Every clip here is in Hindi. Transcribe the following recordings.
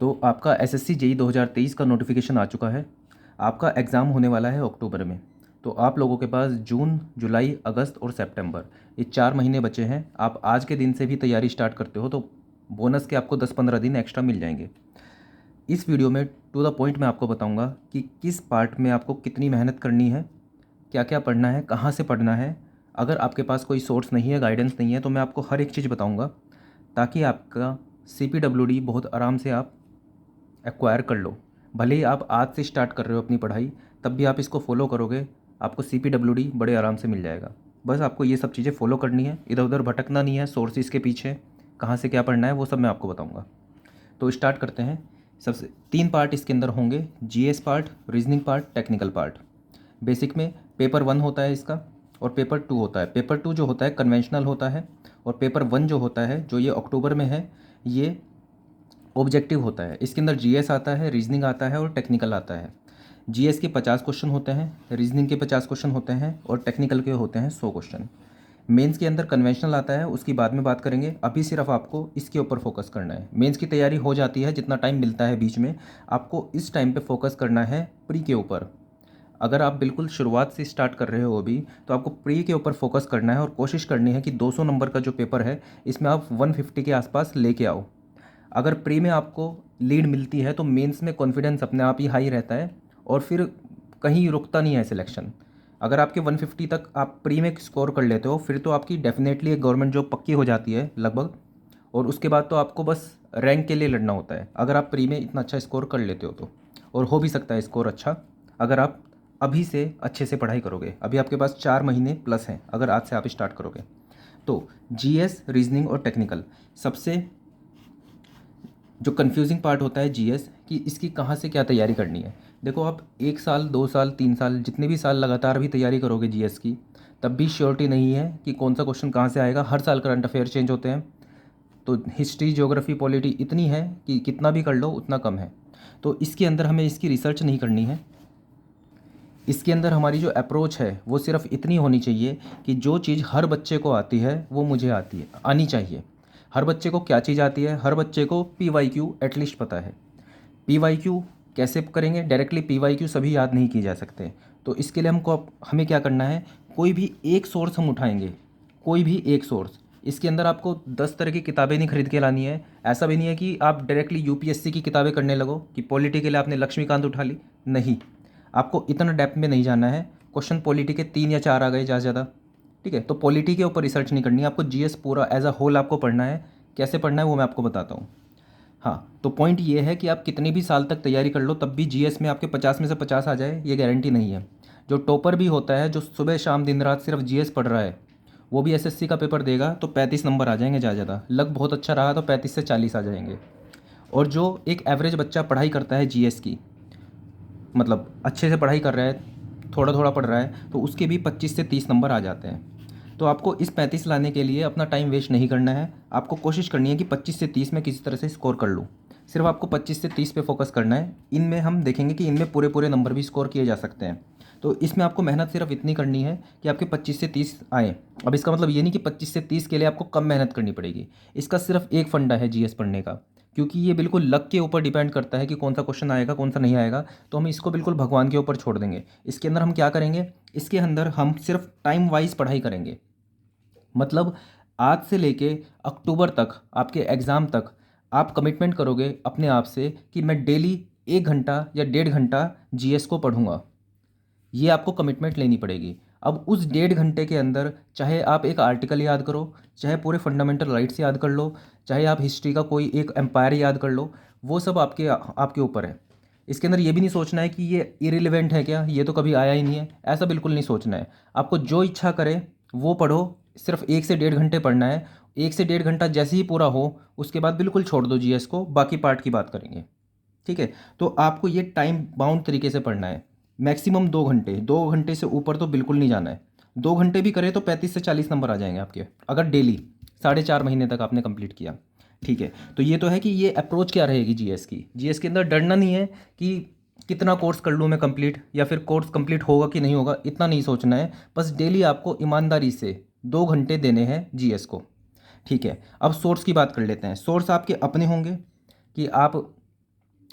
तो आपका एसएससी जेई 2023 का नोटिफिकेशन आ चुका है। आपका एग्ज़ाम होने वाला है अक्टूबर में। तो आप लोगों के पास जून, जुलाई, अगस्त और सितंबर ये 4 महीने बचे हैं। आप आज के दिन से भी तैयारी स्टार्ट करते हो तो बोनस के आपको 10-15 दिन एक्स्ट्रा मिल जाएंगे। इस वीडियो में टू द पॉइंट मैं आपको बताऊंगा कि किस पार्ट में आपको कितनी मेहनत करनी है, क्या क्या पढ़ना है, कहाँ से पढ़ना है। अगर आपके पास कोई सोर्स नहीं है, गाइडेंस नहीं है, तो मैं आपको हर एक चीज़ बताऊंगा ताकि आपका CPWD बहुत आराम से आप एक्वायर कर लो। भले ही आप आज से स्टार्ट कर रहे हो अपनी पढ़ाई, तब भी आप इसको फॉलो करोगे, आपको CPWD बड़े आराम से मिल जाएगा। बस आपको ये सब चीज़ें फॉलो करनी है, इधर उधर भटकना नहीं है, सोर्सेज के पीछे कहाँ से क्या पढ़ना है वो सब मैं आपको बताऊँगा। तो स्टार्ट करते हैं। सबसे 3 पार्ट इसके अंदर होंगे, GS part, reasoning part, technical part. Basic में पेपर 1 होता है इसका और पेपर 2 होता है। पेपर 2 जो होता है कन्वेंशनल होता है और पेपर 1 जो होता है, जो ये अक्टूबर में है, ये ऑब्जेक्टिव होता है। इसके अंदर GS आता है, रीजनिंग आता है और टेक्निकल आता है। GS के 50 क्वेश्चन होते हैं, रीजनिंग के 50 क्वेश्चन होते हैं और टेक्निकल के होते हैं 100 क्वेश्चन। मेंस के अंदर कन्वेंशनल आता है, उसकी बाद में बात करेंगे। अभी सिर्फ आपको इसके ऊपर फोकस करना है। मेंस की तैयारी हो जाती है, जितना टाइम मिलता है बीच में आपको इस टाइम पे फोकस करना है प्री के ऊपर। अगर आप बिल्कुल शुरुआत से स्टार्ट कर रहे हो अभी, तो आपको प्री के ऊपर फोकस करना है और कोशिश करनी है कि 200 नंबर का जो पेपर है इसमें आप 150 के आसपास लेके आओ। अगर प्री में आपको लीड मिलती है तो मेंस में कॉन्फिडेंस अपने आप ही हाई रहता है और फिर कहीं रुकता नहीं है सिलेक्शन। अगर आपके 150 तक आप प्री में स्कोर कर लेते हो, फिर तो आपकी डेफिनेटली एक गवर्नमेंट जॉब पक्की हो जाती है लगभग। और उसके बाद तो आपको बस रैंक के लिए लड़ना होता है, अगर आप प्री में इतना अच्छा स्कोर कर लेते हो तो। और हो भी सकता है स्कोर अच्छा, अगर आप अभी से अच्छे से पढ़ाई करोगे। अभी आपके पास 4 महीने प्लस हैं अगर आज से आप स्टार्ट करोगे तो। GS, रीजनिंग और टेक्निकल, सबसे जो कंफ्यूजिंग पार्ट होता है GS कि इसकी कहाँ से क्या तैयारी करनी है। देखो, आप 1 साल, 2 साल, 3 साल, जितने भी साल लगातार भी तैयारी करोगे GS की, तब भी श्योरिटी नहीं है कि कौन सा क्वेश्चन कहाँ से आएगा। हर साल करंट अफेयर चेंज होते हैं, तो हिस्ट्री, ज्योग्राफी, पॉलिटी इतनी है कि कितना भी कर लो उतना कम है। तो इसके अंदर हमें इसकी रिसर्च नहीं करनी है। इसके अंदर हमारी जो अप्रोच है वो सिर्फ इतनी होनी चाहिए कि जो चीज़ हर बच्चे को आती है वो मुझे आनी चाहिए। हर बच्चे को क्या चीज़ आती है? हर बच्चे को PYQ एटलीस्ट पता है। PYQ कैसे करेंगे? डायरेक्टली PYQ सभी याद नहीं किए जा सकते। तो इसके लिए हमें क्या करना है, कोई भी एक सोर्स हम उठाएंगे, कोई भी एक सोर्स। इसके अंदर आपको 10 तरह की किताबें नहीं खरीद के लानी है। ऐसा भी नहीं है कि आप डायरेक्टली UPSC की किताबें करने लगो कि पॉलिटी के लिए आपने लक्ष्मीकांत उठा ली। नहीं, आपको इतना डेप्थ में नहीं जाना है। क्वेश्चन पॉलिटी के 3 या 4 आ गए ज़्यादा से ज़्यादा, ठीक है। तो पॉलिटी के ऊपर रिसर्च नहीं करनी है आपको, GS पूरा एज अ होल आपको पढ़ना है। कैसे पढ़ना है वो मैं आपको बताता हूँ। हाँ, तो पॉइंट ये है कि आप कितने भी साल तक तैयारी कर लो, तब भी GS में आपके 50 में से 50 आ जाए ये गारंटी नहीं है। जो टॉपर भी होता है, जो सुबह शाम दिन रात सिर्फ GS पढ़ रहा है, वो भी SSC का पेपर देगा तो 35 नंबर आ जाएंगे ज़्यादा ज़्यादा। लक बहुत अच्छा रहा तो 35 से 40 आ जाएंगे। और जो एक एवरेज बच्चा पढ़ाई करता है GS की, मतलब अच्छे से पढ़ाई कर रहा है, थोड़ा थोड़ा पढ़ रहा है, तो उसके भी 25 से 30 नंबर आ जाते हैं। तो आपको इस 35 लाने के लिए अपना टाइम वेस्ट नहीं करना है। आपको कोशिश करनी है कि 25 से 30 में किसी तरह से स्कोर कर लूँ। सिर्फ आपको 25 से 30 पे फोकस करना है। इनमें हम देखेंगे कि इनमें पूरे पूरे नंबर भी स्कोर किए जा सकते हैं। तो इसमें आपको मेहनत सिर्फ इतनी करनी है कि आपके 25 से 30 आए। अब इसका मतलब ये नहीं कि 25 से 30 के लिए आपको कम मेहनत करनी पड़ेगी। इसका सिर्फ एक फंडा है GS पढ़ने का, क्योंकि ये बिल्कुल लक के ऊपर डिपेंड करता है कि कौन सा क्वेश्चन आएगा कौन सा नहीं आएगा। तो हम इसको बिल्कुल भगवान के ऊपर छोड़ देंगे। इसके अंदर हम क्या करेंगे, इसके अंदर हम सिर्फ टाइम वाइज पढ़ाई करेंगे। मतलब आज से लेके अक्टूबर तक, आपके एग्ज़ाम तक, आप कमिटमेंट करोगे अपने आप से कि मैं डेली 1 घंटा या 1.5 घंटा GS को पढ़ूंगा। ये आपको कमिटमेंट लेनी पड़ेगी। अब उस 1.5 घंटे के अंदर चाहे आप एक आर्टिकल याद करो, चाहे पूरे फंडामेंटल राइट्स याद कर लो, चाहे आप हिस्ट्री का कोई एक एम्पायर याद कर लो, वो सब आपके आपके ऊपर है। इसके अंदर ये भी नहीं सोचना है कि ये इरिलेवेंट है, क्या ये तो कभी आया ही नहीं है, ऐसा बिल्कुल नहीं सोचना है। आपको जो इच्छा करे वो पढ़ो। सिर्फ 1 से 1.5 घंटे पढ़ना है। 1 से 1.5 घंटा जैसे ही पूरा हो उसके बाद बिल्कुल छोड़ दो GS को, बाकी पार्ट की बात करेंगे, ठीक है। तो आपको ये टाइम बाउंड तरीके से पढ़ना है। मैक्सिमम 2 घंटे, 2 घंटे से ऊपर तो बिल्कुल नहीं जाना है। 2 घंटे भी करें तो 35 से 40 नंबर आ जाएंगे आपके, अगर डेली 4.5 महीने तक आपने कंप्लीट किया, ठीक है। तो ये तो है कि ये अप्रोच क्या रहेगी GS की। GS के अंदर डरना नहीं है कि कितना कोर्स कर लूँ मैं कंप्लीट, या फिर कोर्स कंप्लीट होगा कि नहीं होगा, इतना नहीं सोचना है। बस डेली आपको ईमानदारी से 2 घंटे देने हैं GS को, ठीक है। अब सोर्स की बात कर लेते हैं। सोर्स आपके अपने होंगे कि आप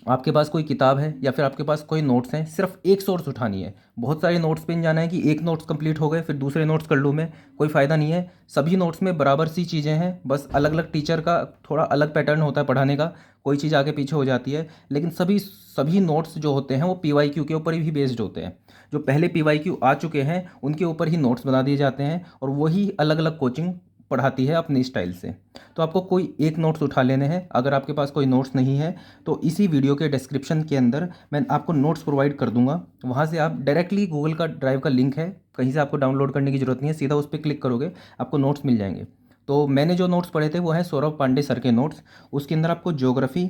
आपके पास कोई किताब है या फिर आपके पास कोई नोट्स हैं, सिर्फ एक सोर्स उठानी है। बहुत सारे नोट्स पे नहीं जाना है कि एक नोट्स कंप्लीट हो गए फिर दूसरे नोट्स कर लूँ मैं, कोई फ़ायदा नहीं है। सभी नोट्स में बराबर सी चीज़ें हैं, बस अलग अलग टीचर का थोड़ा अलग पैटर्न होता है पढ़ाने का, कोई चीज़ आगे पीछे हो जाती है, लेकिन सभी सभी नोट्स जो होते हैं वो PYQ के ऊपर ही बेस्ड होते हैं। जो पहले PYQ आ चुके हैं उनके ऊपर ही नोट्स बना दिए जाते हैं और वही अलग अलग कोचिंग पढ़ाती है अपनी स्टाइल से। तो आपको कोई एक नोट्स उठा लेने हैं। अगर आपके पास कोई नोट्स नहीं है तो इसी वीडियो के डिस्क्रिप्शन के अंदर मैं आपको नोट्स प्रोवाइड कर दूंगा, वहाँ से आप डायरेक्टली गूगल का ड्राइव का लिंक है, कहीं से आपको डाउनलोड करने की ज़रूरत नहीं है, सीधा उस पर क्लिक करोगे आपको नोट्स मिल जाएंगे। तो मैंने जो नोट्स पढ़े थे वो हैं सौरभ पांडे सर के नोट्स। उसके अंदर आपको ज्योग्राफी,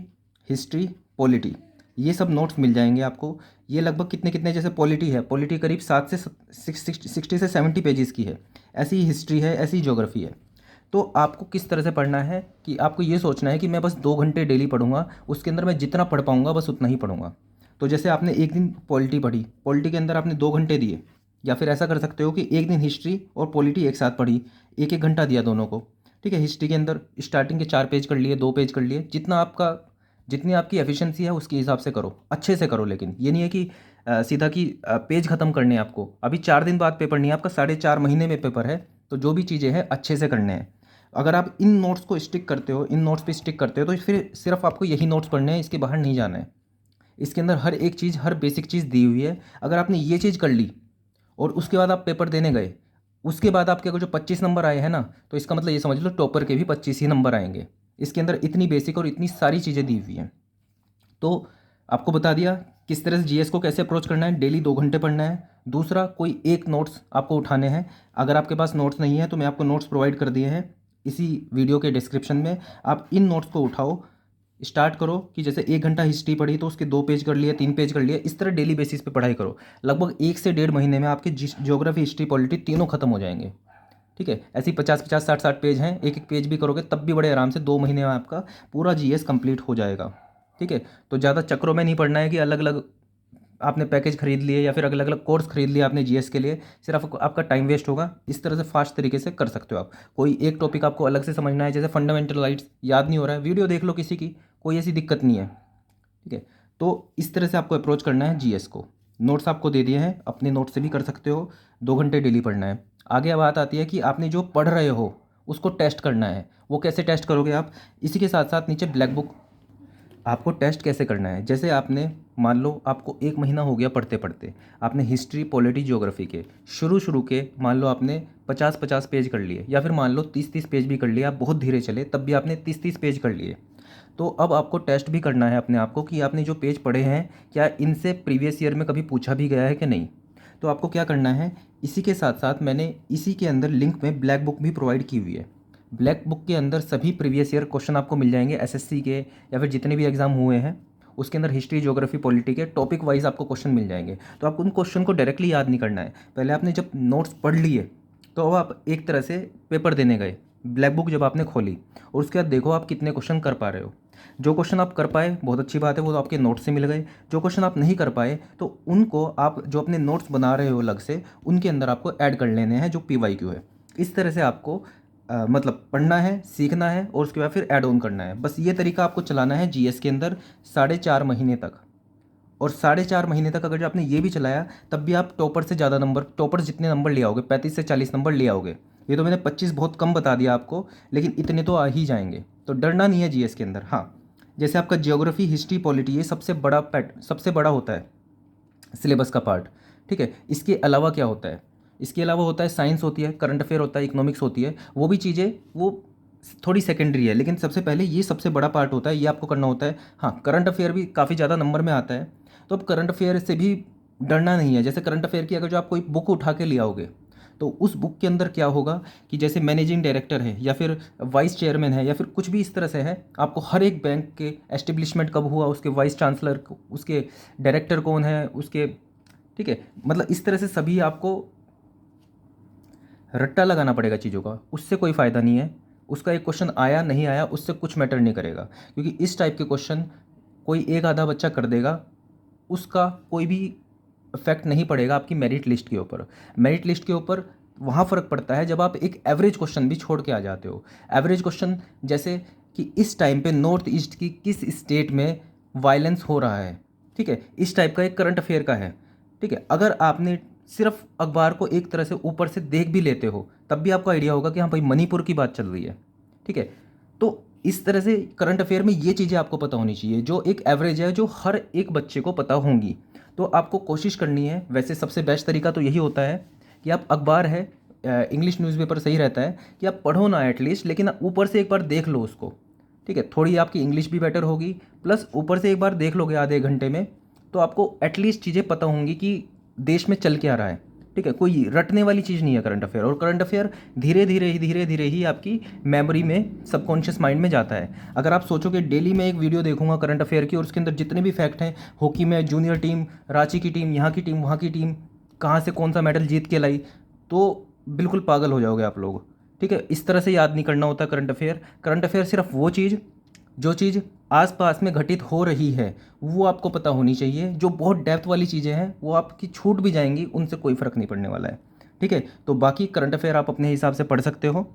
हिस्ट्री, पॉलिटी, ये सब नोट्स मिल जाएंगे आपको। ये लगभग कितने कितने, जैसे पॉलिटी है, पॉलिटी करीब 60 से 70 पेजेस की है, ऐसी हिस्ट्री है, ऐसी ज्योग्राफी है। तो आपको किस तरह से पढ़ना है कि आपको ये सोचना है कि मैं बस 2 घंटे डेली पढ़ूंगा, उसके अंदर मैं जितना पढ़ पाऊंगा बस उतना ही पढ़ूंगा। तो जैसे आपने एक दिन पॉलिटी पढ़ी, पॉलिटी के अंदर आपने 2 घंटे दिए, या फिर ऐसा कर सकते हो कि एक दिन हिस्ट्री और पॉलिटी एक साथ पढ़ी, एक एक घंटा दिया दोनों को। ठीक है, हिस्ट्री के अंदर स्टार्टिंग के 4 पेज कर लिए, 2 पेज कर लिए, जितनी आपकी एफिशिएंसी है उसके हिसाब से करो, अच्छे से करो। लेकिन ये नहीं है कि सीधा कि पेज ख़त्म करने हैं आपको, अभी 4 दिन बाद पेपर नहीं है आपका, 4.5 महीने में पेपर है। तो जो भी चीज़ें हैं अच्छे से करने हैं। अगर आप इन नोट्स को स्टिक करते हो, इन नोट्स पे स्टिक करते हो, तो फिर सिर्फ आपको यही नोट्स पढ़ने हैं, इसके बाहर नहीं जाना है। इसके अंदर हर एक चीज़, हर बेसिक चीज़ दी हुई है। अगर आपने ये चीज़ कर ली और उसके बाद आप पेपर देने गए, उसके बाद आपके अगर जो 25 नंबर आए हैं ना, तो इसका मतलब ये समझ लो टॉपर के भी 25 ही नंबर आएंगे। इसके अंदर इतनी बेसिक और इतनी सारी चीज़ें दी हुई हैं। तो आपको बता दिया किस तरह से GS को कैसे अप्रोच करना है, डेली 2 घंटे पढ़ना है। दूसरा, कोई एक नोट्स आपको उठाने हैं। अगर आपके पास नोट्स नहीं है तो मैं आपको नोट्स प्रोवाइड कर दिए हैं इसी वीडियो के डिस्क्रिप्शन में, आप इन नोट्स को उठाओ, स्टार्ट करो कि जैसे 1 घंटा हिस्ट्री पढ़ी तो उसके 2 पेज कर लिए, 3 पेज कर लिए, इस तरह डेली बेसिस पे पढ़ाई करो। लगभग 1 से 1.5 महीने में आपके ज्योग्राफी, हिस्ट्री, पॉलिटी तीनों खत्म हो जाएंगे। ठीक है, ऐसी 50-50, 60-60 पेज हैं, एक एक पेज भी करोगे तब भी बड़े आराम से 2 महीने में आपका पूरा GS कंप्लीट हो जाएगा। ठीक है, तो ज़्यादा चक्रों में नहीं पढ़ना है कि अलग अलग आपने पैकेज खरीद लिए या फिर अलग अलग कोर्स खरीद लिया आपने GS के लिए, सिर्फ आपका टाइम वेस्ट होगा। इस तरह से फास्ट तरीके से कर सकते हो आप। कोई एक टॉपिक आपको अलग से समझना है, जैसे फंडामेंटल राइट्स याद नहीं हो रहा है, वीडियो देख लो किसी की, कोई ऐसी दिक्कत नहीं है। ठीक है, तो इस तरह से आपको अप्रोच करना है GS को। नोट्स आपको दे दिए हैं, अपने नोट्स से भी कर सकते हो। 2 घंटे डेली पढ़ना है। आगे बात आती है कि आपने जो पढ़ रहे हो उसको टेस्ट करना है। वो कैसे टेस्ट करोगे आप, इसी के साथ साथ नीचे ब्लैक बुक आपको टेस्ट कैसे करना है। जैसे आपने मान लो आपको 1 महीना हो गया पढ़ते पढ़ते, आपने हिस्ट्री, पॉलिटी, ज्योग्राफी के शुरू के मान लो आपने 50-50 पेज कर लिए, या फिर मान लो 30-30 पेज भी कर लिए, आप बहुत धीरे चले तब भी आपने 30-30 पेज कर लिए। तो अब आपको टेस्ट भी करना है अपने आप को कि आपने जो पेज पढ़े हैं क्या इनसे प्रीवियस ईयर में कभी पूछा भी गया है कि नहीं। तो आपको क्या करना है, इसी के साथ साथ मैंने इसी के अंदर लिंक में ब्लैक बुक भी प्रोवाइड की हुई है। ब्लैक बुक के अंदर सभी प्रीवियस ईयर क्वेश्चन आपको मिल जाएंगे, SSC के या फिर जितने भी एग्जाम हुए हैं उसके अंदर हिस्ट्री, ज्योग्राफी, पॉलिटी के टॉपिक वाइज आपको क्वेश्चन मिल जाएंगे। तो आपको उन क्वेश्चन को डायरेक्टली याद नहीं करना है। पहले आपने जब नोट्स पढ़ लिए तो अब आप एक तरह से पेपर देने गए, ब्लैक बुक जब आपने खोली और उसके बाद देखो आप कितने क्वेश्चन कर पा रहे हो। जो क्वेश्चन आप कर पाए बहुत अच्छी बात है, वो तो आपके नोट्स से मिल गए। जो क्वेश्चन आप नहीं कर पाए तो उनको आप जो अपने नोट्स बना रहे हो अलग से, उनके अंदर आपको ऐड कर लेने हैं जो PYQ है। इस तरह से आपको मतलब पढ़ना है, सीखना है और उसके बाद फिर ऐड ऑन करना है। बस ये तरीका आपको चलाना है GS के अंदर 4.5 महीने तक। और 4.5 महीने तक अगर जो आपने ये भी चलाया तब भी आप टॉपर से ज़्यादा नंबर, टॉपर जितने नंबर ले आओगे 35 से 40 नंबर ले आओगे। ये तो मैंने 25 बहुत कम बता दिया आपको, लेकिन इतने तो आ ही जाएंगे। तो डरना नहीं है GS के अंदर। हाँ, जैसे आपका ज्योग्राफी, हिस्ट्री, पॉलिटी ये सबसे बड़ा होता है सिलेबस का पार्ट। ठीक है, इसके अलावा क्या होता है, इसके अलावा होता है साइंस होती है, करंट अफेयर होता है, इकोनॉमिक्स होती है, वो भी चीज़ें वो थोड़ी सेकेंडरी है, लेकिन सबसे पहले ये सबसे बड़ा पार्ट होता है, ये आपको करना होता है। हाँ, करंट अफेयर भी काफ़ी ज़्यादा नंबर में आता है, तो अब करंट अफेयर से भी डरना नहीं है। जैसे करंट अफेयर की अगर जो आप कोई बुक उठा के ले आओगे तो उस बुक के अंदर क्या होगा कि जैसे मैनेजिंग डायरेक्टर है या फिर वाइस चेयरमैन है या फिर कुछ भी इस तरह से है, आपको हर एक बैंक के एस्टेब्लिशमेंट कब हुआ, उसके वाइस चांसलर, उसके डायरेक्टर कौन है, उसके, ठीक है, मतलब इस तरह से सभी आपको रट्टा लगाना पड़ेगा चीज़ों का। उससे कोई फ़ायदा नहीं है। उसका एक क्वेश्चन आया नहीं आया उससे कुछ मैटर नहीं करेगा, क्योंकि इस टाइप के क्वेश्चन कोई एक आधा बच्चा कर देगा, उसका कोई भी इफेक्ट नहीं पड़ेगा आपकी मेरिट लिस्ट के ऊपर। मेरिट लिस्ट के ऊपर वहाँ फ़र्क पड़ता है जब आप एक एवरेज क्वेश्चन भी छोड़ के आ जाते हो। एवरेज क्वेश्चन जैसे कि इस टाइम पे नॉर्थ ईस्ट की किस स्टेट में वायलेंस हो रहा है, ठीक है, इस टाइप का एक करंट अफेयर का है, ठीक है। अगर आपने सिर्फ अखबार को एक तरह से ऊपर से देख भी लेते हो तब भी आपको आइडिया होगा कि हाँ भाई मणिपुर की बात चल रही है, ठीक है। तो इस तरह से करंट अफेयर में ये चीज़ें आपको पता होनी चाहिए, जो एक एवरेज है, जो हर एक बच्चे को पता होंगी। तो आपको कोशिश करनी है, वैसे सबसे बेस्ट तरीका तो यही होता है कि आप अखबार है, इंग्लिश न्यूज़पेपर सही रहता है कि आप पढ़ो ना एटलीस्ट, लेकिन ऊपर से एक बार देख लो उसको, ठीक है। थोड़ी आपकी इंग्लिश भी बेटर होगी, प्लस ऊपर से एक बार देख लोगे आधे घंटे में, तो आपको एटलीस्ट चीज़ें पता होंगी कि देश में चल क्या रहा है, ठीक है। कोई रटने वाली चीज़ नहीं है करंट अफेयर, और करंट अफेयर धीरे धीरे ही आपकी मेमोरी में, सबकॉन्शियस माइंड में जाता है। अगर आप सोचोगे डेली मैं एक वीडियो देखूंगा करंट अफेयर की और उसके अंदर जितने भी फैक्ट हैं, हॉकी में जूनियर टीम, रांची की टीम, यहाँ की टीम, वहाँ की टीम कहाँ से कौन सा मेडल जीत के लाई, तो बिल्कुल पागल हो जाओगे आप लोग, ठीक है। इस तरह से याद नहीं करना होता करंट अफेयर। करंट अफेयर सिर्फ वो चीज़, जो चीज़ आसपास में घटित हो रही है वो आपको पता होनी चाहिए। जो बहुत डेप्थ वाली चीज़ें हैं वो आपकी छूट भी जाएंगी, उनसे कोई फ़र्क नहीं पड़ने वाला है, ठीक है। तो बाकी करंट अफेयर आप अपने हिसाब से पढ़ सकते हो।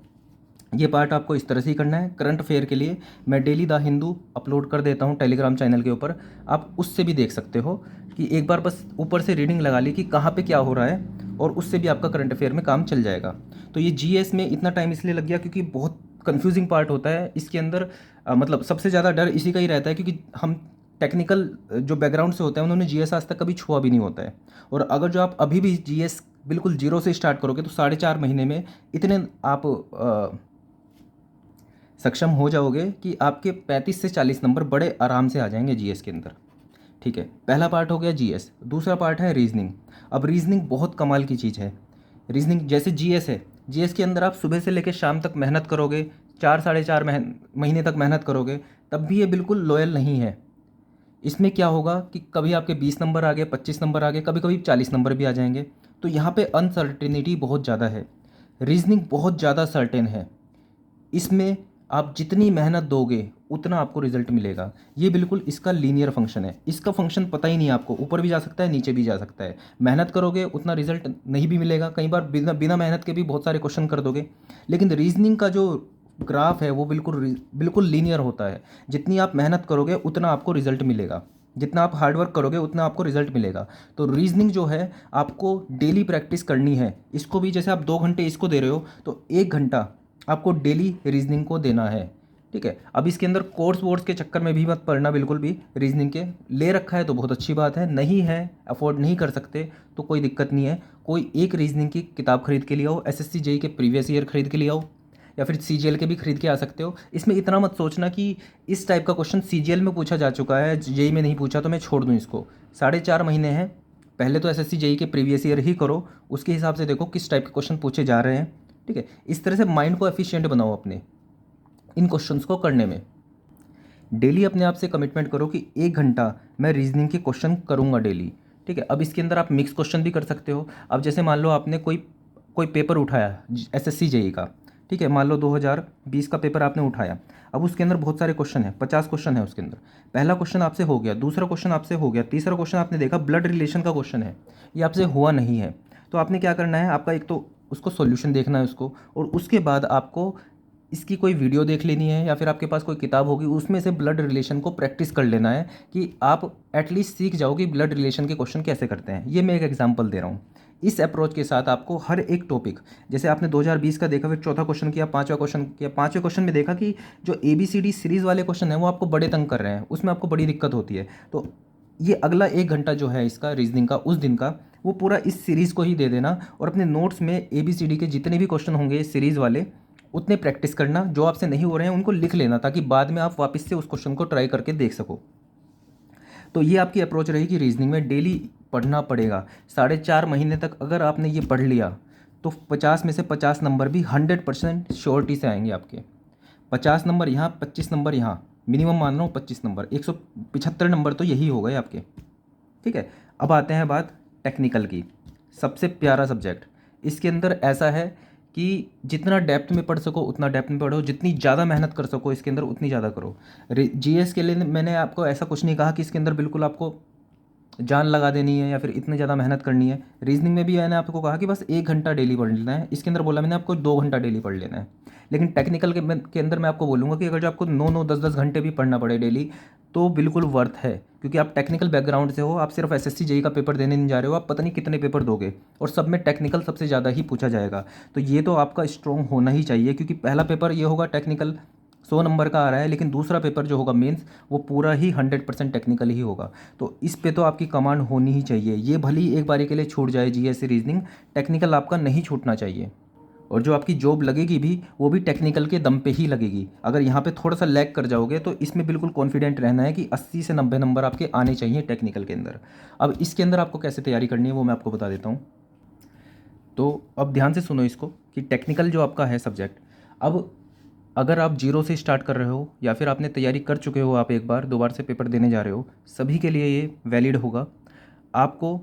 ये पार्ट आपको इस तरह से ही करना है। करंट अफेयर के लिए मैं डेली द हिंदू अपलोड कर देता हूँ टेलीग्राम चैनल के ऊपर, आप उससे भी देख सकते हो कि एक बार बस ऊपर से रीडिंग लगा ली कि कहाँ पे क्या हो रहा है, और उससे भी आपका करंट अफेयर में काम चल जाएगा। तो ये जीएस में इतना टाइम इसलिए लग गया क्योंकि बहुत कंफ्यूजिंग पार्ट होता है इसके अंदर। मतलब सबसे ज़्यादा डर इसी का ही रहता है क्योंकि हम टेक्निकल जो बैकग्राउंड से होते हैं उन्होंने जीएस आज तक कभी छुआ भी नहीं होता है। और अगर जो आप अभी भी जीएस बिल्कुल जीरो से स्टार्ट करोगे तो 4.5 महीने में इतने आप सक्षम हो जाओगे कि आपके 35 से 40 नंबर बड़े आराम से आ जाएंगे जीएस के अंदर, ठीक है। पहला पार्ट हो गया जीएस। दूसरा पार्ट है रीजनिंग। अब रीजनिंग बहुत कमाल की चीज़ है। रीजनिंग जैसे जीएस है, जीएस के अंदर आप सुबह से लेकर शाम तक मेहनत करोगे, 4 साढ़े 4 महीने तक मेहनत करोगे, तब भी ये बिल्कुल लॉयल नहीं है। इसमें क्या होगा कि कभी आपके 20 नंबर आ गए, 25 नंबर आ गए, कभी कभी 40 नंबर भी आ जाएंगे। तो यहाँ पे अनसर्टेनिटी बहुत ज़्यादा है। रीजनिंग बहुत ज़्यादा सर्टेन है। इसमें आप जितनी मेहनत दोगे उतना आपको रिजल्ट मिलेगा। ये बिल्कुल इसका लीनियर फंक्शन है। इसका फंक्शन पता ही नहीं आपको, ऊपर भी जा सकता है नीचे भी जा सकता है। मेहनत करोगे उतना रिजल्ट नहीं भी मिलेगा, कई बार बिना बिना मेहनत के भी बहुत सारे क्वेश्चन कर दोगे। लेकिन रीजनिंग का जो ग्राफ है वो बिल्कुल बिल्कुल लीनियर होता है। जितनी आप मेहनत करोगे उतना आपको रिजल्ट मिलेगा, जितना आप हार्डवर्क करोगे उतना आपको रिजल्ट मिलेगा। तो रीजनिंग जो है आपको डेली प्रैक्टिस करनी है। इसको भी जैसे आप 2 घंटे इसको दे रहे हो तो 1 घंटा आपको डेली रीजनिंग को देना है, ठीक है। अब इसके अंदर कोर्स वोर्स के चक्कर में भी मत पड़ना बिल्कुल भी। रीजनिंग के ले रखा है तो बहुत अच्छी बात है, नहीं है अफोर्ड नहीं कर सकते तो कोई दिक्कत नहीं है। कोई एक रीजनिंग की किताब खरीद के लिए आओ, एसएससी जेई के प्रीवियस ईयर खरीद के लिए आओ, या फिर सीजीएल के भी खरीद के आ सकते हो। इसमें इतना मत सोचना कि इस टाइप का क्वेश्चन सीजीएल में पूछा जा चुका है, जेई में नहीं पूछा तो मैं छोड़ दूँ इसको। 4.5 महीने हैं, पहले तो एसएससी जेई के प्रीवियस ईयर ही करो, उसके हिसाब से देखो किस टाइप के क्वेश्चन पूछे जा रहे हैं, ठीक है। इस तरह से माइंड को एफिशिएंट बनाओ अपने इन क्वेश्चंस को करने में। डेली अपने आप से कमिटमेंट करो कि 1 घंटा मैं रीजनिंग के क्वेश्चन करूँगा डेली, ठीक है। अब इसके अंदर आप मिक्स क्वेश्चन भी कर सकते हो। अब जैसे मान लो आपने कोई कोई पेपर उठाया एसएससी जेई का, ठीक है, मान लो 2020 का पेपर आपने उठाया। अब उसके अंदर बहुत सारे क्वेश्चन हैं, 50 क्वेश्चन है उसके अंदर। पहला क्वेश्चन आपसे हो गया, दूसरा क्वेश्चन आपसे हो गया, तीसरा क्वेश्चन आपने देखा ब्लड रिलेशन का क्वेश्चन है, ये आपसे हुआ नहीं है। तो आपने क्या करना है, आपका एक तो उसको सॉल्यूशन देखना है उसको, और उसके बाद आपको इसकी कोई वीडियो देख लेनी है या फिर आपके पास कोई किताब होगी उसमें से ब्लड रिलेशन को प्रैक्टिस कर लेना है कि आप एटलीस्ट सीख जाओ कि ब्लड रिलेशन के क्वेश्चन कैसे करते हैं। ये मैं एक एग्जांपल दे रहा हूँ। इस अप्रोच के साथ आपको हर एक टॉपिक, जैसे आपने 2020 का देखा, फिर चौथा क्वेश्चन किया, पांचवा क्वेश्चन किया, पांचवें क्वेश्चन में देखा कि जो ABCD सीरीज़ वाले क्वेश्चन हैं वो आपको बड़े तंग कर रहे हैं, उसमें आपको बड़ी दिक्कत होती है। तो ये अगला 1 घंटा जो है इसका रीजनिंग का उस दिन का, वो पूरा इस सीरीज़ को ही दे देना, और अपने नोट्स में ABCD के जितने भी क्वेश्चन होंगे इस सीरीज़ वाले उतने प्रैक्टिस करना। जो आपसे नहीं हो रहे हैं उनको लिख लेना ताकि बाद में आप वापस से उस क्वेश्चन को ट्राई करके देख सको। तो ये आपकी अप्रोच रहेगी रीजनिंग में। डेली पढ़ना पड़ेगा। 4.5 महीने तक अगर आपने ये पढ़ लिया तो 50 में से 50 नंबर भी 100% श्योरिटी से आएंगे आपके। 50 नंबर यहाँ, 25 नंबर यहाँ, मिनिमम मान रहा हूँ 25 नंबर, 175 नंबर तो यही हो गए आपके, ठीक है। अब आते हैं बात टेक्निकल की, सबसे प्यारा सब्जेक्ट। इसके अंदर ऐसा है कि जितना डेप्थ में पढ़ सको उतना डेप्थ में पढ़ो, जितनी ज़्यादा मेहनत कर सको इसके अंदर उतनी ज़्यादा करो। जीएस के लिए मैंने आपको ऐसा कुछ नहीं कहा कि इसके अंदर बिल्कुल आपको जान लगा देनी है या फिर इतनी ज़्यादा मेहनत करनी है। रीजनिंग में भी मैंने आपको कहा कि बस 1 घंटा डेली पढ़ लेना है। इसके अंदर बोला मैंने आपको 2 घंटा डेली पढ़ लेना है। लेकिन टेक्निकल के अंदर मैं आपको बोलूँगा कि अगर जो आपको 9-9, 10-10 घंटे भी पढ़ना पड़े डेली तो बिल्कुल वर्थ है, क्योंकि आप टेक्निकल बैकग्राउंड से हो, आप सिर्फ एसएससी जेई का पेपर देने नहीं जा रहे हो, आप पता नहीं कितने पेपर दोगे और सब में टेक्निकल सबसे ज़्यादा ही पूछा जाएगा। तो ये तो आपका स्ट्रॉन्ग होना ही चाहिए, क्योंकि पहला पेपर ये होगा टेक्निकल 100 नंबर का आ रहा है, लेकिन दूसरा पेपर जो होगा मेंस वो पूरा ही 100% टेक्निकल ही होगा। तो इस पे तो आपकी कमांड होनी ही चाहिए। ये भली एक बारी के लिए छूट जाए जीएस रीजनिंग, टेक्निकल आपका नहीं छूटना चाहिए। और जो आपकी जॉब लगेगी भी वो भी टेक्निकल के दम पे ही लगेगी। अगर यहाँ पे थोड़ा सा लैग कर जाओगे तो इसमें बिल्कुल कॉन्फिडेंट रहना है कि 80 से 90 नंबर आपके आने चाहिए टेक्निकल के अंदर। अब इसके अंदर आपको कैसे तैयारी करनी है वो मैं आपको बता देता हूँ। तो अब ध्यान से सुनो इसको कि टेक्निकल जो आपका है सब्जेक्ट, अब अगर आप जीरो से स्टार्ट कर रहे हो या फिर आपने तैयारी कर चुके हो, आप एक बार 2 बार से पेपर देने जा रहे हो, सभी के लिए ये वैलिड होगा। आपको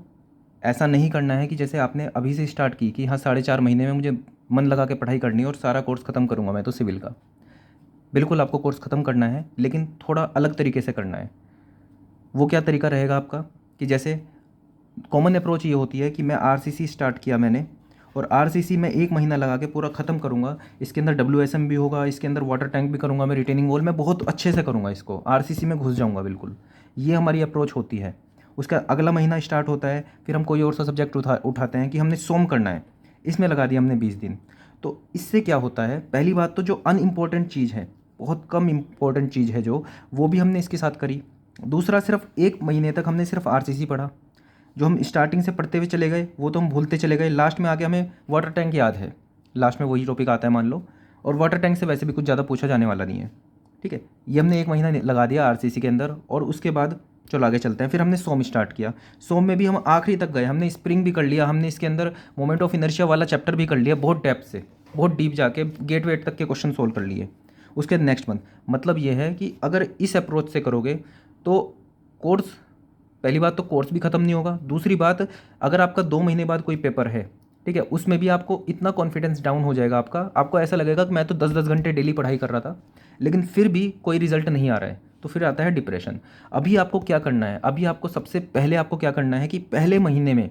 ऐसा नहीं करना है कि जैसे आपने अभी से स्टार्ट की कि हाँ 4.5 महीने में मुझे मन लगा के पढ़ाई करनी है और सारा कोर्स ख़त्म करूँगा मैं तो सिविल का। बिल्कुल आपको कोर्स ख़त्म करना है, लेकिन थोड़ा अलग तरीके से करना है। वो क्या तरीका रहेगा आपका कि जैसे कॉमन अप्रोच ये होती है कि मैं आरसीसी स्टार्ट किया मैंने, और आरसीसी में 1 महीना लगा के पूरा ख़त्म करूँगा। इसके अंदर डब्ल्यूएसएम भी होगा, इसके अंदर वाटर टैंक भी करूँगा, मैं रिटेनिंग वॉल मैं बहुत अच्छे से करूँगा, इसको आरसीसी में घुस जाऊँगा बिल्कुल। ये हमारी अप्रोच होती है। उसका अगला महीना स्टार्ट होता है, फिर हम कोई और सा सब्जेक्ट उठाते हैं कि हमने सोम करना है, इसमें लगा दिया हमने 20 दिन। तो इससे क्या होता है, पहली बात तो जो अनइम्पॉर्टेंट चीज़ है, बहुत कम इम्पोर्टेंट चीज़ है जो, वो भी हमने इसके साथ करी। दूसरा, सिर्फ 1 महीने तक हमने सिर्फ आरसीसी पढ़ा। जो हम स्टार्टिंग से पढ़ते हुए चले गए वो तो हम भूलते चले गए, लास्ट में आके हमें वाटर टैंक याद है, लास्ट में वही टॉपिक आता है मान लो, और वाटर टैंक से वैसे भी कुछ ज़्यादा पूछा जाने वाला नहीं है। ठीक है, ये हमने 1 महीना लगा दिया आरसीसी के अंदर, और उसके बाद चलो आगे चलते हैं। फिर हमने सोम स्टार्ट किया, सोम में भी हम आखिरी तक गए, हमने स्प्रिंग भी कर लिया, हमने इसके अंदर मोमेंट ऑफ इनर्शिया वाला चैप्टर भी कर लिया, बहुत डेप्थ से, बहुत डीप जाके गेट वेट तक के क्वेश्चन सोल्व कर लिए। उसके नेक्स्ट मंथ, मतलब ये है कि अगर इस अप्रोच से करोगे तो कोर्स, पहली बात तो कोर्स भी ख़त्म नहीं होगा। दूसरी बात, अगर आपका 2 महीने बाद कोई पेपर है, ठीक है, उसमें भी आपको इतना कॉन्फिडेंस डाउन हो जाएगा आपका, आपको ऐसा लगेगा कि मैं तो 10-10 घंटे डेली पढ़ाई कर रहा था, लेकिन फिर भी कोई रिजल्ट नहीं आ रहा है, तो फिर आता है डिप्रेशन। अभी आपको क्या करना है, अभी आपको सबसे पहले आपको क्या करना है कि पहले महीने में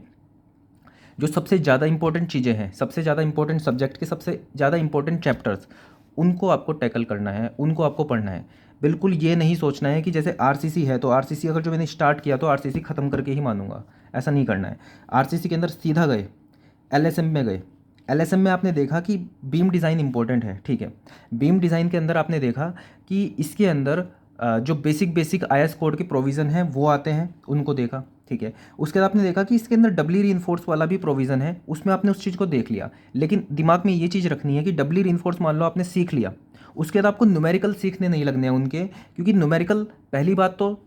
जो सबसे ज़्यादा इंपॉर्टेंट चीज़ें हैं, सबसे ज़्यादा इंपॉर्टेंट सब्जेक्ट के सबसे ज़्यादा इंपॉर्टेंट चैप्टर्स, उनको आपको टैकल करना है, उनको आपको पढ़ना है। बिल्कुल ये नहीं सोचना है कि जैसे आरसीसी है तो आरसीसी अगर जो मैंने स्टार्ट किया तो आरसीसी ख़त्म करके ही मानूंगा, ऐसा नहीं करना है। आरसीसी के अंदर सीधा गए, एलएसएम में गए। एलएसएम में आपने देखा कि बीम डिज़ाइन इंपॉर्टेंट है, ठीक है, बीम डिज़ाइन के अंदर आपने देखा कि इसके अंदर जो बेसिक आईएस कोड के प्रोविज़न हैं वो आते हैं, उनको देखा, ठीक है। उसके बाद आपने देखा कि इसके अंदर डबली रीइंफोर्स वाला भी प्रोविज़न है, उसमें आपने उस चीज़ को देख लिया। लेकिन दिमाग में ये चीज़ रखनी है कि डबली रीइंफोर्स मान लो आपने सीख लिया, उसके बाद आपको न्यूमेरिकल सीखने नहीं लगने हैं उनके, क्योंकि न्यूमेरिकल पहली बात तो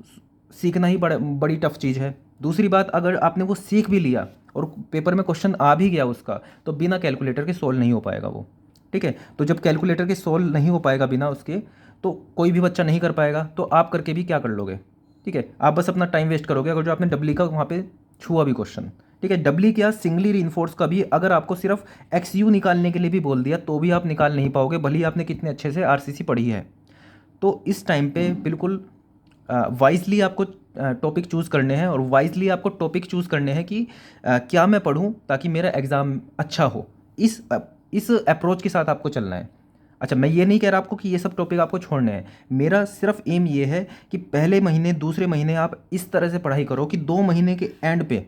सीखना ही बड़ी टफ चीज़ है। दूसरी बात, अगर आपने वो सीख भी लिया और पेपर में क्वेश्चन आ भी गया उसका, तो बिना कैलकुलेटर के सोल्व नहीं हो पाएगा वो, ठीक है। तो जब कैलकुलेटर के सोल्व नहीं हो पाएगा बिना उसके, तो कोई भी बच्चा नहीं कर पाएगा, तो आप करके भी क्या कर लोगे, ठीक है, आप बस अपना टाइम वेस्ट करोगे। अगर जो आपने डबली का वहाँ पे छुआ भी क्वेश्चन, ठीक है, डबली क्या सिंगली रीइंफोर्स का भी अगर आपको सिर्फ एक्स यू निकालने के लिए भी बोल दिया तो भी आप निकाल नहीं पाओगे, भले ही आपने कितने अच्छे से आरसीसी पढ़ी है। तो इस टाइम पे बिल्कुल वाइजली आपको टॉपिक चूज़ करने हैं, और वाइजली आपको टॉपिक चूज़ करने हैं कि क्या मैं पढूं ताकि मेरा एग्ज़ाम अच्छा हो। इस अप्रोच के साथ आपको चलना है। अच्छा, मैं ये नहीं कह रहा आपको कि ये सब टॉपिक आपको छोड़ने हैं, मेरा सिर्फ एम ये है कि पहले महीने दूसरे महीने आप इस तरह से पढ़ाई करो कि 2 महीने के एंड पे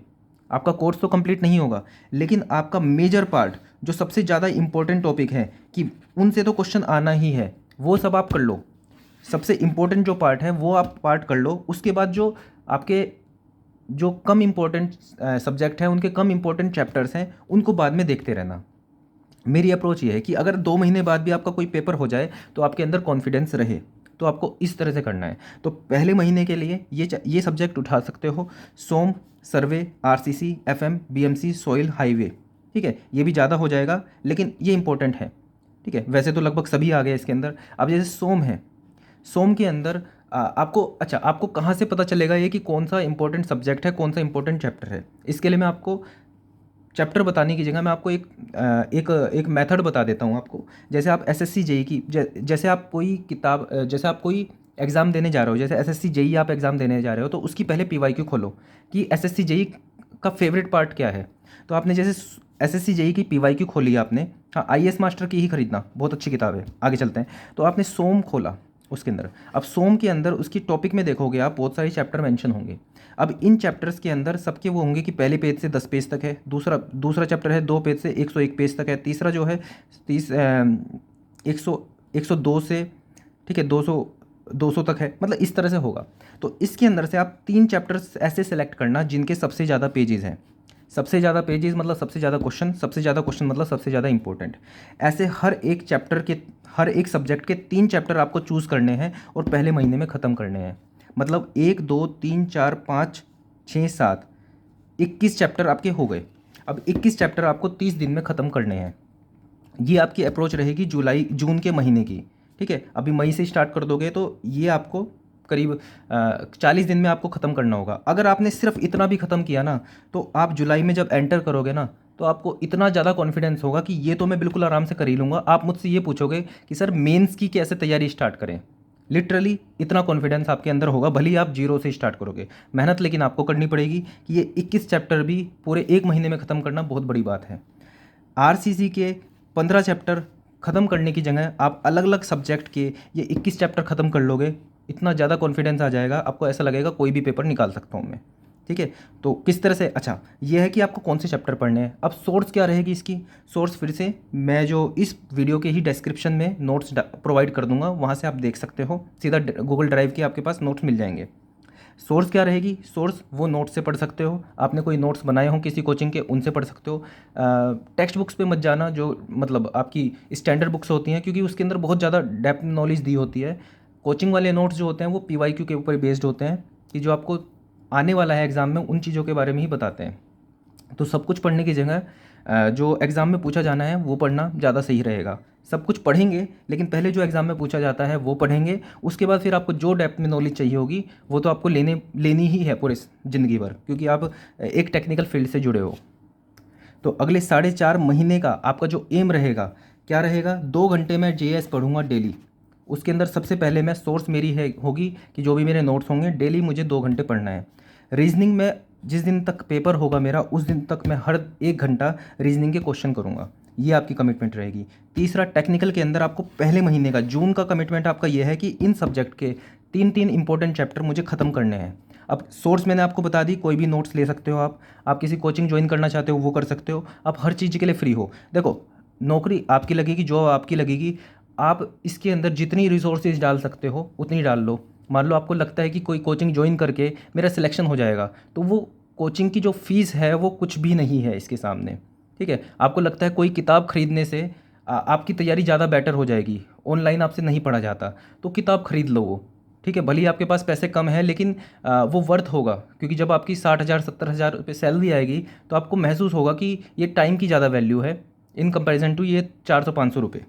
आपका कोर्स तो कंप्लीट नहीं होगा, लेकिन आपका मेजर पार्ट जो सबसे ज़्यादा इंपॉर्टेंट टॉपिक है कि उनसे तो क्वेश्चन आना ही है, वो सब आप कर लो। सबसे इम्पोर्टेंट जो पार्ट है वो आप पार्ट कर लो। उसके बाद जो आपके जो कम इम्पोर्टेंट सब्जेक्ट हैं, उनके कम इम्पोर्टेंट चैप्टर्स हैं, उनको बाद में देखते रहना। मेरी अप्रोच ये है कि अगर 2 महीने बाद भी आपका कोई पेपर हो जाए तो आपके अंदर कॉन्फिडेंस रहे, तो आपको इस तरह से करना है। तो पहले महीने के लिए ये सब्जेक्ट उठा सकते हो, SOM, survey, RCC, FM, BMC, soil, highway, ठीक है, ये भी ज़्यादा हो जाएगा लेकिन ये इंपॉर्टेंट है, ठीक है। वैसे तो लगभग सभी आ गए इसके अंदर। अब जैसे सोम है, सोम के अंदर आपको कहाँ से पता चलेगा ये कि कौन सा इंपॉर्टेंट सब्जेक्ट है, कौन सा इंपॉर्टेंट चैप्टर है। इसके लिए मैं आपको चैप्टर बताने की जगह मैं आपको एक मेथड बता देता हूँ आपको। जैसे आप एसएससी जेई की जैसे आप कोई किताब जैसे आप कोई एग्ज़ाम देने जा रहे हो, जैसे एसएससी जेई आप एग्ज़ाम देने जा रहे हो, तो उसकी पहले पीवाईक्यू खोलो कि एसएससी जेई का फेवरेट पार्ट क्या है। तो आपने जैसे एसएससी जेई की पीवाईक्यू खोली आपने, हाँ आईएएस मास्टर की ही खरीदना, बहुत अच्छी किताब है। आगे चलते हैं। तो आपने सोम खोला, उसके अंदर। अब सोम के अंदर उसकी टॉपिक में देखोगे आप बहुत सारे चैप्टर मेंशन होंगे। अब इन चैप्टर्स के अंदर सबके वो होंगे कि पहले पेज से 10 पेज तक है, दूसरा दूसरा चैप्टर है 2 पेज से 101 पेज तक है, तीसरा जो है 102 से, ठीक है, 200 तक है, मतलब इस तरह से होगा। तो इसके अंदर से आप 3 चैप्टर्स ऐसे सेलेक्ट करना जिनके सबसे ज़्यादा पेजेस हैं। सबसे ज़्यादा पेजेस मतलब सबसे ज़्यादा क्वेश्चन, सबसे ज़्यादा क्वेश्चन मतलब सबसे ज़्यादा इंपॉर्टेंट। ऐसे हर एक चैप्टर के, हर एक सब्जेक्ट के 3 चैप्टर आपको चूज़ करने हैं और पहले महीने में ख़त्म करने हैं। मतलब 1 2 3 4 5 6 7 21 चैप्टर आपके हो गए। अब 21 चैप्टर आपको 30 दिन में ख़त्म करने हैं। ये आपकी अप्रोच रहेगी जून के महीने की, ठीक है। अभी मई से स्टार्ट कर दोगे तो ये आपको करीब 40 दिन में आपको ख़त्म करना होगा। अगर आपने सिर्फ इतना भी ख़त्म किया ना, तो आप जुलाई में जब एंटर करोगे ना, तो आपको इतना ज़्यादा कॉन्फिडेंस होगा कि ये तो मैं बिल्कुल आराम से कर ही लूँगा। आप मुझसे ये पूछोगे कि सर मेंस की कैसे तैयारी स्टार्ट करें, लिटरली इतना कॉन्फिडेंस आपके अंदर होगा। भले ही आप जीरो से स्टार्ट करोगे, मेहनत लेकिन आपको करनी पड़ेगी कि ये 21 चैप्टर भी पूरे एक महीने में ख़त्म करना बहुत बड़ी बात है। आरसीसी के 15 चैप्टर ख़त्म करने की जगह आप अलग अलग सब्जेक्ट के ये 21 चैप्टर ख़त्म कर लोगे, इतना ज़्यादा कॉन्फिडेंस आ जाएगा, आपको ऐसा लगेगा कोई भी पेपर निकाल सकता हूँ मैं, ठीक है। तो किस तरह से, अच्छा ये है कि आपको कौन से चैप्टर पढ़ने हैं। अब सोर्स क्या रहेगी इसकी, सोर्स फिर से मैं जो इस वीडियो के ही डिस्क्रिप्शन में नोट्स प्रोवाइड कर दूंगा, वहाँ से आप देख सकते हो, सीधा गूगल ड्राइव के आपके पास नोट्स मिल जाएंगे। सोर्स क्या रहेगी, सोर्स वो नोट्स से पढ़ सकते हो, आपने कोई नोट्स बनाए हो किसी कोचिंग के, उनसे पढ़ सकते हो। टेक्स्ट बुक्स पे मत जाना, जो मतलब आपकी स्टैंडर्ड बुक्स होती हैं, क्योंकि उसके अंदर बहुत ज़्यादा डेप्थ नॉलेज दी होती है। कोचिंग वाले नोट्स जो होते हैं वो PYQ के ऊपर बेस्ड होते हैं, कि जो आपको आने वाला है एग्ज़ाम में उन चीज़ों के बारे में ही बताते हैं। तो सब कुछ पढ़ने की जगह जो एग्ज़ाम में पूछा जाना है वो पढ़ना ज़्यादा सही रहेगा। सब कुछ पढ़ेंगे लेकिन पहले जो एग्ज़ाम में पूछा जाता है वो पढ़ेंगे, उसके बाद फिर आपको जो डेप्थ में नॉलेज चाहिए होगी वो तो आपको लेनी ही है पूरे ज़िंदगी भर, क्योंकि आप एक टेक्निकल फील्ड से जुड़े हो। तो अगले 4.5 महीने का आपका जो एम रहेगा, क्या रहेगा, 2 घंटे मैं JS पढ़ूंगा डेली। उसके अंदर सबसे पहले मैं सोर्स मेरी है होगी कि जो भी मेरे नोट्स होंगे डेली मुझे 2 घंटे पढ़ना है। रीजनिंग में जिस दिन तक पेपर होगा मेरा, उस दिन तक मैं हर 1 घंटा रीजनिंग के क्वेश्चन करूँगा। ये आपकी कमिटमेंट रहेगी। तीसरा, टेक्निकल के अंदर आपको पहले महीने का जून का कमिटमेंट आपका ये है कि इन सब्जेक्ट के 3 इंपॉर्टेंट चैप्टर मुझे ख़त्म करने हैं। अब सोर्स मैंने आपको बता दी, कोई भी नोट्स ले सकते हो आप किसी कोचिंग ज्वाइन करना चाहते हो वो कर सकते हो, आप हर चीज़ के लिए फ्री हो। देखो, नौकरी आपकी लगेगी, जॉब आपकी लगेगी, आप इसके अंदर जितनी रिसोर्सेज डाल सकते हो उतनी डाल लो। मान लो आपको लगता है कि कोई कोचिंग ज्वाइन करके मेरा सिलेक्शन हो जाएगा, तो वो कोचिंग की जो फ़ीस है वो कुछ भी नहीं है इसके सामने, ठीक है। आपको लगता है कोई किताब खरीदने से आपकी तैयारी ज़्यादा बेटर हो जाएगी, ऑनलाइन आपसे नहीं पढ़ा जाता, तो किताब खरीद लो वो, ठीक है। भले ही आपके पास पैसे कम है लेकिन वो वर्थ होगा, क्योंकि जब आपकी 60,000 70,000 रुपये सैलरी आएगी तो आपको महसूस होगा कि ये टाइम की ज़्यादा वैल्यू है इन कंपैरिजन टू ये 400-500 रुपये,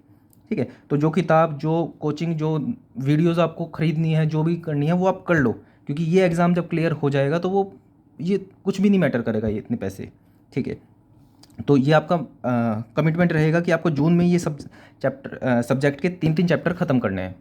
ठीक है। तो जो किताब, जो कोचिंग, जो वीडियोज़ आपको ख़रीदनी है, जो भी करनी है वो आप कर लो, क्योंकि ये एग्ज़ाम जब क्लियर हो जाएगा तो वो ये कुछ भी नहीं मैटर करेगा ये इतने पैसे, ठीक है। तो ये आपका कमिटमेंट रहेगा कि आपको जून में ये सब्जेक्ट के 3 चैप्टर ख़त्म करने हैं।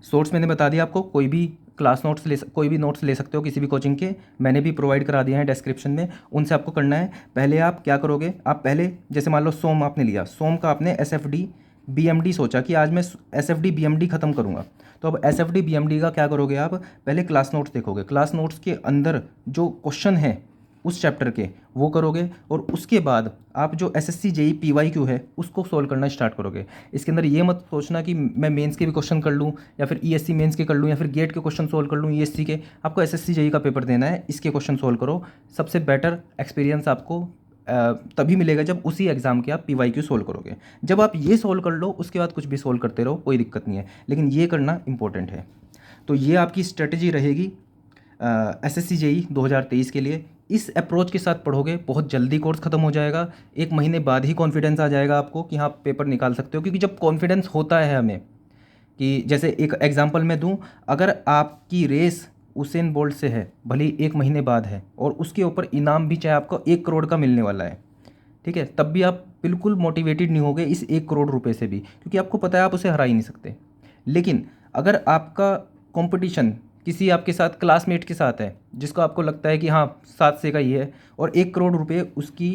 सोर्स मैंने बता दिया आपको, कोई भी कोई भी नोट्स ले सकते हो किसी भी कोचिंग के, मैंने भी प्रोवाइड करा दिया है डिस्क्रिप्शन में, उनसे आपको करना है। पहले आप क्या करोगे, आप पहले जैसे मान लो सोम आपने लिया, सोम का आपने SFD BMD सोचा कि आज मैं SFD BMD ख़त्म करूँगा। तो अब SFD BMD का क्या करोगे, आप पहले क्लास नोट्स देखोगे, क्लास नोट्स के अंदर जो क्वेश्चन है उस चैप्टर के वो करोगे, और उसके बाद आप जो SSC JEE PYQ है उसको सोल्व करना स्टार्ट करोगे। इसके अंदर ये मत सोचना कि मैं मेंस के भी क्वेश्चन कर लूँ या फिर ESC मेंस के कर लूँ या फिर गेट के क्वेश्चन सोल्व कर लूँ ESC के। आपको SSC JEE का पेपर देना है, इसके क्वेश्चन सोल्व करो। सबसे बेटर एक्सपीरियंस आपको तभी मिलेगा जब उसी एग्ज़ाम के आप PYQ सोल्व करोगे। जब आप ये सोल्व कर लो उसके बाद कुछ भी सोल्व करते रहो, कोई दिक्कत नहीं है, लेकिन ये करना इंपॉर्टेंट है। तो ये आपकी स्ट्रेटजी रहेगी SSC JEE 2023 के लिए। इस अप्रोच के साथ पढ़ोगे, बहुत जल्दी कोर्स ख़त्म हो जाएगा, 1 महीने बाद ही कॉन्फिडेंस आ जाएगा आपको कि हाँ पेपर निकाल सकते हो। क्योंकि जब कॉन्फिडेंस होता है हमें, कि जैसे एक एग्जांपल मैं दूं, अगर आपकी रेस उसेन बोल्ट से है, भले ही 1 महीने बाद है, और उसके ऊपर इनाम भी चाहे आपको 1 करोड़ का मिलने वाला है, ठीक है, तब भी आप बिल्कुल मोटिवेटेड नहीं होगे इस 1 करोड़ रुपए से भी, क्योंकि आपको पता है आप उसे हरा ही नहीं सकते। लेकिन अगर आपका कंपटीशन किसी आपके साथ क्लासमेट के साथ है जिसको आपको लगता है कि हाँ 7 से का ही है, और 1 करोड़ रुपए उसकी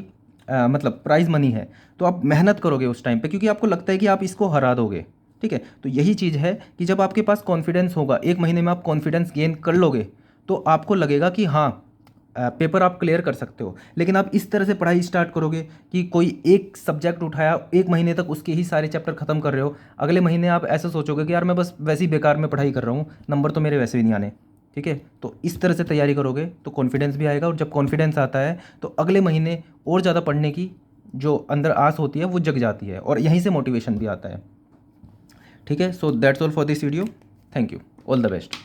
मतलब प्राइज़ मनी है, तो आप मेहनत करोगे उस टाइम पे, क्योंकि आपको लगता है कि आप इसको हरा दोगे, ठीक है, तो यही चीज़ है कि जब आपके पास कॉन्फिडेंस होगा, 1 महीने में आप कॉन्फिडेंस गेन कर लोगे तो आपको लगेगा कि हाँ पेपर आप क्लियर कर सकते हो। लेकिन आप इस तरह से पढ़ाई स्टार्ट करोगे कि कोई एक सब्जेक्ट उठाया, 1 महीने तक उसके ही सारे चैप्टर खत्म कर रहे हो, अगले महीने आप ऐसा सोचोगे कि यार मैं बस वैसे ही बेकार में पढ़ाई कर रहा हूँ, नंबर तो मेरे वैसे भी नहीं आने। ठीक है, तो इस तरह से तैयारी करोगे तो कॉन्फिडेंस भी आएगा, और जब कॉन्फिडेंस आता है तो अगले महीने और ज़्यादा पढ़ने की जो अंदर आस होती है वो जग जाती है, और यहीं से मोटिवेशन भी आता है। ठीक है, so that's all for this video. Thank you, all the best.